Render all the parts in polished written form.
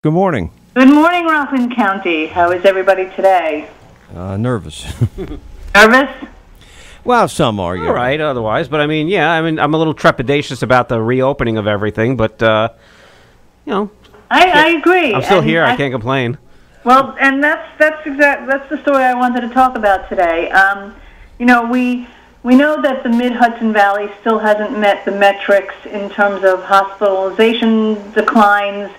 Good morning. Good morning, Rockland County. How is everybody today? Nervous. Nervous? Well, some are. All right, otherwise. But, I'm a little trepidatious about the reopening of everything, but, I agree. I'm still here. I can't complain. Well, and that's the story I wanted to talk about today. We know that the Mid-Hudson Valley still hasn't met the metrics in terms of hospitalization declines,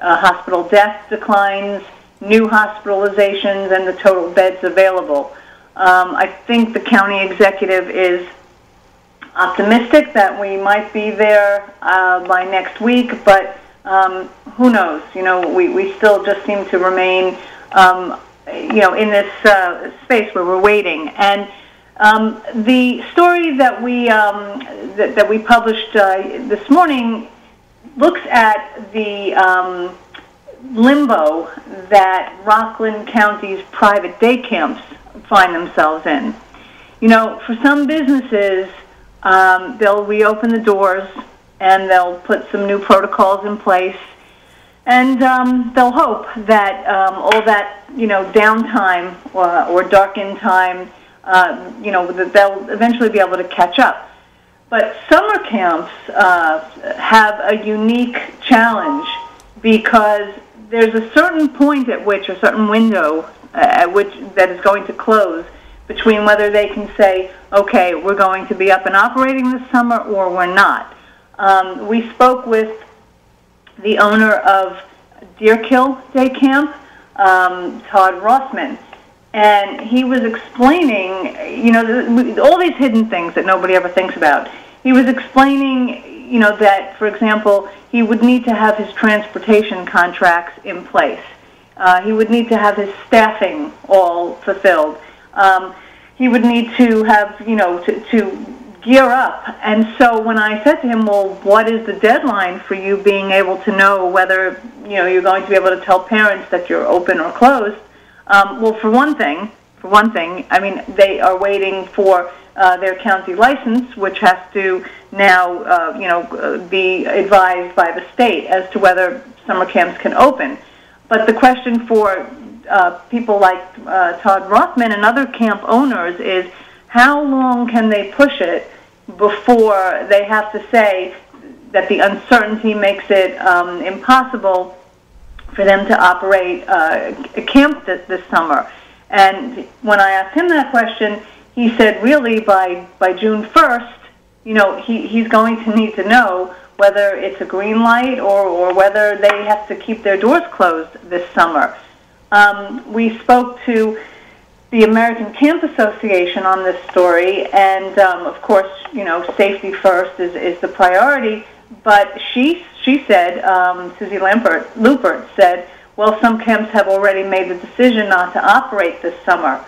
hospital death declines, new hospitalizations, and the total beds available. I think the county executive is optimistic that we might be there by next week, but who knows? We still just seem to remain, in this space where we're waiting. And the story that we published this morning looks at the limbo that Rockland County's private day camps find themselves in. For some businesses, they'll reopen the doors and they'll put some new protocols in place, and they'll hope that all that downtime or darkened time, that they'll eventually be able to catch up. But summer camps have a unique challenge because there's a certain point at which, a certain window at which that is going to close between whether they can say, okay, we're going to be up and operating this summer or we're not. We spoke with the owner of Deerkill Day Camp, Todd Rothman, and he was explaining, all these hidden things that nobody ever thinks about. He was explaining, that, for example, he would need to have his transportation contracts in place. He would need to have his staffing all fulfilled. He would need to have, to gear up. And so when I said to him, well, what is the deadline for you being able to know whether, you're going to be able to tell parents that you're open or closed? Well, for one thing, they are waiting for their county license, which has to now, be advised by the state as to whether summer camps can open. But the question for people like Todd Rothman and other camp owners is, how long can they push it before they have to say that the uncertainty makes it impossible for them to operate a camp this summer? And when I asked him that question, he said really by June 1st, he's going to need to know whether it's a green light or whether they have to keep their doors closed this summer. We spoke to the American Camp Association on this story, and of course, safety first is the priority. But she said, Susie Lupert said, well, some camps have already made the decision not to operate this summer.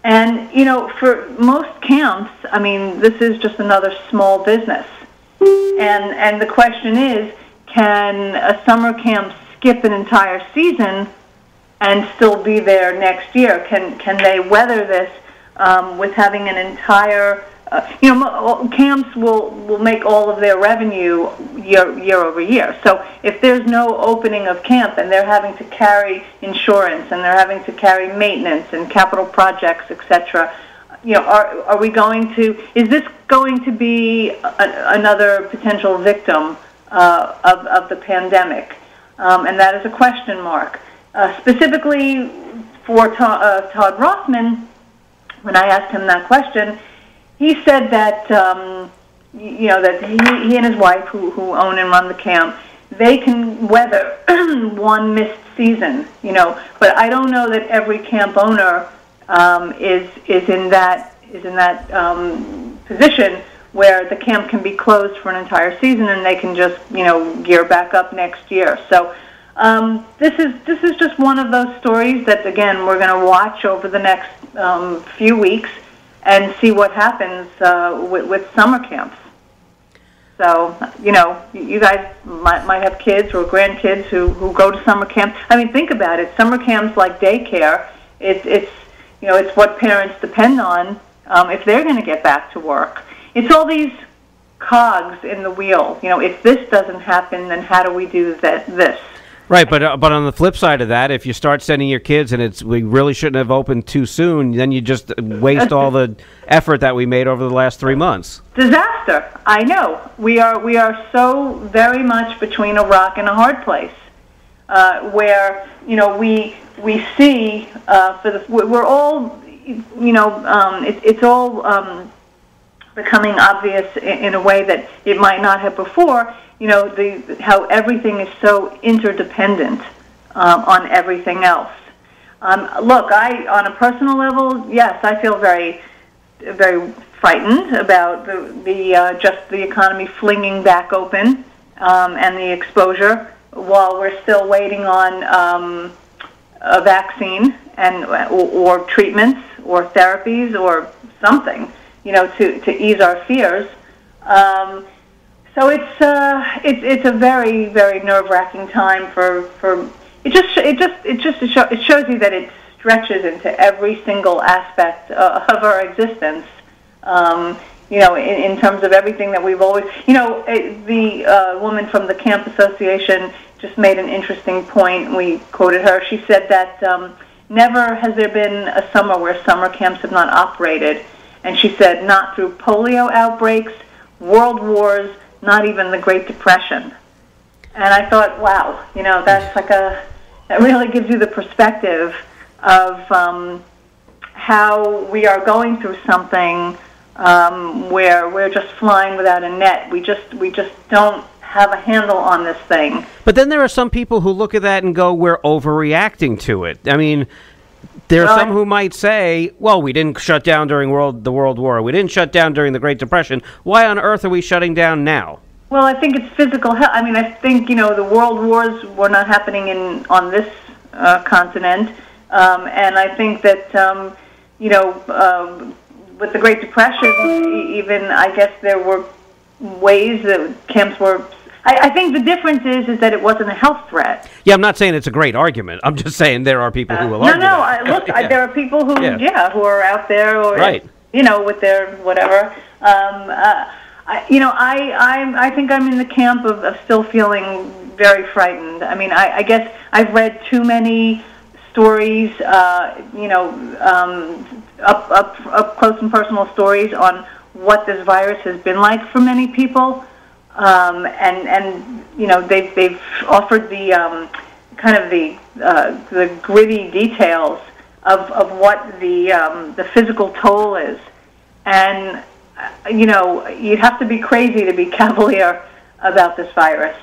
And, for most camps, this is just another small business. And the question is, can a summer camp skip an entire season and still be there next year? Can they weather this with having an entire, camps will make all of their revenue year over year. So if there's no opening of camp and they're having to carry insurance and they're having to carry maintenance and capital projects, etc., are we going to? Is this going to be another potential victim of the pandemic? And that is a question mark. Specifically for Todd Rothman, when I asked him that question, he said that that he and his wife, who own and run the camp, they can weather one missed season. But I don't know that every camp owner is in that position where the camp can be closed for an entire season and they can just gear back up next year. So this is just one of those stories that, again, we're going to watch over the next few weeks and see what happens with summer camps. So, you guys might have kids or grandkids who go to summer camps. Think about it. Summer camps like daycare, it's what parents depend on if they're going to get back to work. It's all these cogs in the wheel. If this doesn't happen, then how do we do this? Right, but on the flip side of that, if you start sending your kids and we really shouldn't have opened too soon, then you just waste all the effort that we made over the last 3 months. Disaster. I know. We are so very much between a rock and a hard place, where we see we're all it's all becoming obvious in a way that it might not have before. How everything is so interdependent on everything else. Look, on a personal level, yes, I feel very, very frightened about just the economy flinging back open and the exposure while we're still waiting on a vaccine or treatments or therapies or something, to ease our fears. So it's a very, very nerve-wracking time for it shows you that it stretches into every single aspect of our existence. In terms of everything that we've always, the woman from the Camp Association just made an interesting point. We quoted her. She said that never has there been a summer where summer camps have not operated, and she said not through polio outbreaks, world wars, not even the Great Depression. And I thought, wow, that's that really gives you the perspective of how we are going through something where we're just flying without a net. We just don't have a handle on this thing. But then there are some people who look at that and go, we're overreacting to it. I mean, there are some who might say, well, we didn't shut down during the World War. We didn't shut down during the Great Depression. Why on earth are we shutting down now? Well, I think it's physical health. I mean, I think, the world wars were not happening on this continent. And I think that, with the Great Depression, even, I guess there were ways that camps were... I think the difference is that it wasn't a health threat. Yeah, I'm not saying it's a great argument. I'm just saying there are people who will argue that. Look, there are people who, who are out there, or, right. With their whatever. I think I'm in the camp of still feeling very frightened. I mean, I guess I've read too many stories, up close and personal stories on what this virus has been like for many people. They've offered the kind of the gritty details of what the physical toll is, and you'd have to be crazy to be cavalier about this virus.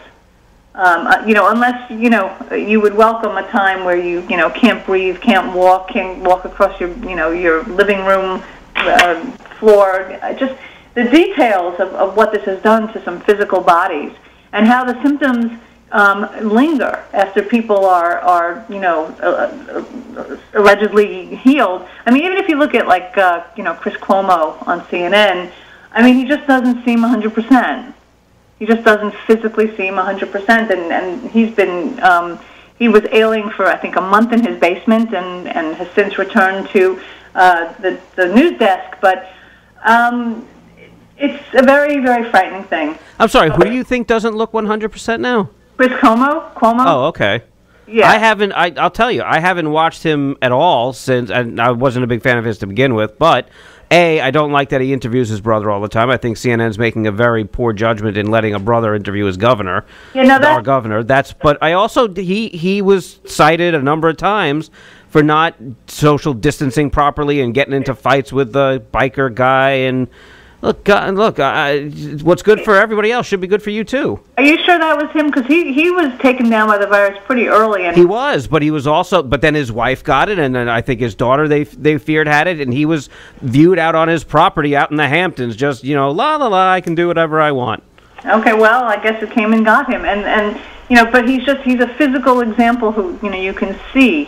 Unless you would welcome a time where you can't breathe, can't walk across your living room floor. Just the details of what this has done to some physical bodies, and how the symptoms linger after people are allegedly healed. I mean, even if you look at Chris Cuomo on CNN, I mean, he just doesn't seem 100%. He just doesn't physically seem 100%, and he's been he was ailing for I think a month in his basement, and has since returned to the news desk, but. It's a very, very frightening thing. I'm sorry, who do you think doesn't look 100% now? Chris Cuomo. Oh, okay. Yeah. I'll tell you, I haven't watched him at all since, and I wasn't a big fan of his to begin with, but I don't like that he interviews his brother all the time. I think CNN's making a very poor judgment in letting a brother interview his governor. Our governor. But I also, he was cited a number of times for not social distancing properly and getting into fights with the biker guy, and Look, what's good for everybody else should be good for you, too. Are you sure that was him? Because he was taken down by the virus pretty early. And he was, but he was also... But then his wife got it, and then I think his daughter, they feared, had it, and he was viewed out on his property out in the Hamptons, just, la, la, la, I can do whatever I want. Okay, well, I guess it came and got him. And but he's a physical example who, you can see,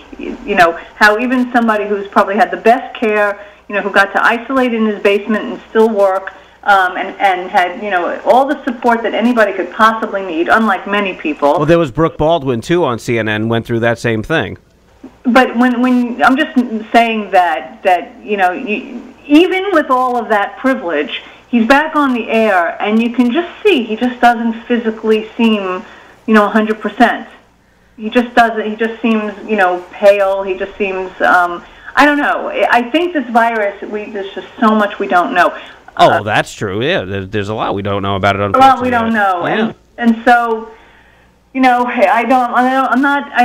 how even somebody who's probably had the best care... who got to isolate in his basement and still work, and had, all the support that anybody could possibly need, unlike many people. Well, there was Brooke Baldwin, too, on CNN, went through that same thing. But when I'm just saying that even with all of that privilege, he's back on the air, and you can just see he just doesn't physically seem, 100%. he just doesn't. He just seems, pale. He just seems. I don't know. I think this virus. There's just so much we don't know. Oh, that's true. Yeah, there's a lot we don't know about it. Unfortunately, a lot we don't know, yeah. and so, I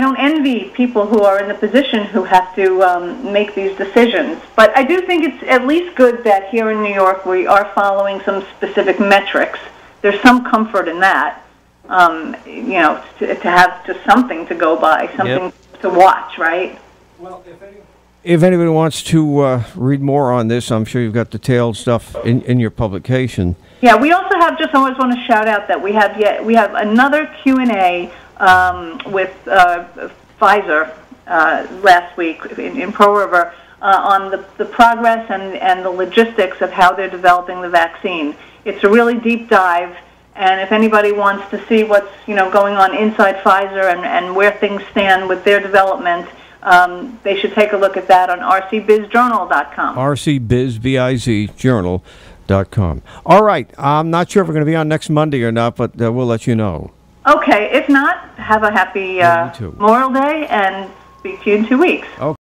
don't envy people who are in the position who have to make these decisions. But I do think it's at least good that here in New York we are following some specific metrics. There's some comfort in that, to have just something to go by, something to watch, right? Well, if anybody wants to read more on this, I'm sure you've got detailed stuff in your publication. Yeah, we also have, I always want to shout out that we have another Q&A with Pfizer last week in Pearl River on the progress and the logistics of how they're developing the vaccine. It's a really deep dive, and if anybody wants to see what's going on inside Pfizer and where things stand with their development, they should take a look at that on rcbizjournal.com. RCBiz, journal.com. All right. I'm not sure if we're going to be on next Monday or not, but we'll let you know. Okay. If not, have a happy Memorial Day, and speak to you in 2 weeks. Okay.